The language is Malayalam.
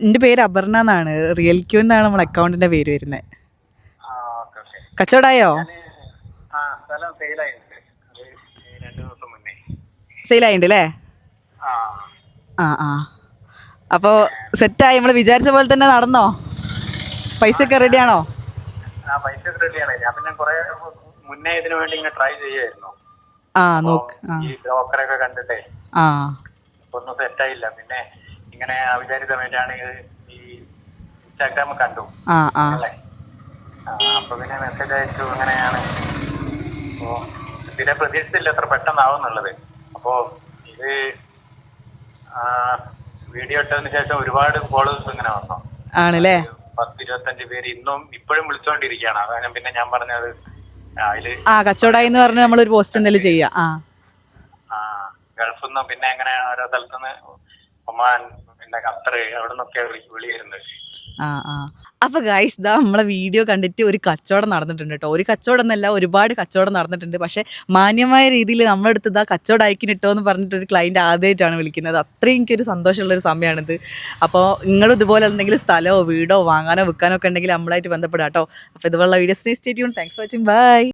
എന്റെ പേര് അപർണ എന്നാണ്. റിയൽ ക്യൂ എന്നാണ് നമ്മുടെ അക്കൗണ്ടിന്റെ പേര് വരുന്നത്. കച്ചവടായോ? സെയിലായിട്ടുണ്ട് അല്ലേ? ആ ആ അപ്പോൾ സെറ്റായി, നമ്മൾ വിചാരിച്ച പോലെ തന്നെ നടന്നോ? പൈസ ഒക്കെ റെഡിയാണോ? പൈസ റെഡിയാണ്. ഞാൻ പിന്നെ കുറെ മുന്നേ ഇതിനു വേണ്ടി ഇങ്ങനെ ട്രൈ ചെയ്യായിരുന്നു. ഈ ബ്രോക്കറൊക്കെ കണ്ടിട്ടേ ഒന്നും സെറ്റായില്ല. പിന്നെ ഇങ്ങനെ അവിചാരിതമായിട്ടാണ് ഈ ഇൻസ്റ്റാഗ്രാം കണ്ടു. അപ്പൊ പിന്നെ മെസ്സേജ് അയച്ചു. അങ്ങനെയാണ്. അപ്പോ ഇതിനെ പ്രതീക്ഷിച്ചില്ല എത്ര പെട്ടെന്നാവുന്നുള്ളത്. അപ്പോ ഇത് വീഡിയോ ഇട്ടതിന് ശേഷം ഒരുപാട് ഫോളോവേഴ്സ് ഇങ്ങനെ വന്നു. ആണല്ലേ? 10-25 പേര് ഇപ്പോഴും വിളിച്ചോണ്ടിരിക്കുകയാണ്. അതാണ് പിന്നെ ഞാൻ പറഞ്ഞത് അതില് കച്ചവടമായി എന്ന് പറഞ്ഞ് നമ്മളൊരു പോസ്റ്റ് എന്തെങ്കിലും ചെയ്യാം. ഗൾഫിൽ നിന്നും പിന്നെ അങ്ങനെ ഓരോ സ്ഥലത്തുനിന്ന് ഒമാൻ, പിന്നെ ഖത്തർ, അവിടെ നിന്നൊക്കെ വിളി വരുന്നത്. അപ്പൊ ഗൈസ്, ഇതാ നമ്മളെ വീഡിയോ കണ്ടിട്ട് ഒരു കച്ചവടം നടന്നിട്ടുണ്ട് കേട്ടോ. ഒരു കച്ചവടം എന്നല്ല, ഒരുപാട് കച്ചവടം നടന്നിട്ടുണ്ട്. പക്ഷെ മാന്യമായ രീതിയിൽ നമ്മുടെ അടുത്ത് ഇതാ കച്ചവടം അയക്കിനിട്ടോ എന്ന് പറഞ്ഞിട്ടൊരു ക്ലൈൻറ്റ് ആദ്യമായിട്ടാണ് വിളിക്കുന്നത്. അത്രയും എനിക്കൊരു സന്തോഷമുള്ളൊരു സമയമാണിത്. അപ്പോൾ നിങ്ങളും ഇതുപോലെ എന്തെങ്കിലും സ്ഥലമോ വീടോ വാങ്ങാനോ വിൽക്കാനോ ഒക്കെ ഉണ്ടെങ്കിൽ നമ്മളായിട്ട് ബന്ധപ്പെടാം കേട്ടോ. അപ്പോൾ ഇതുപോലുള്ള വീഡിയോസിനെ stay tune. Thanks for watching. By.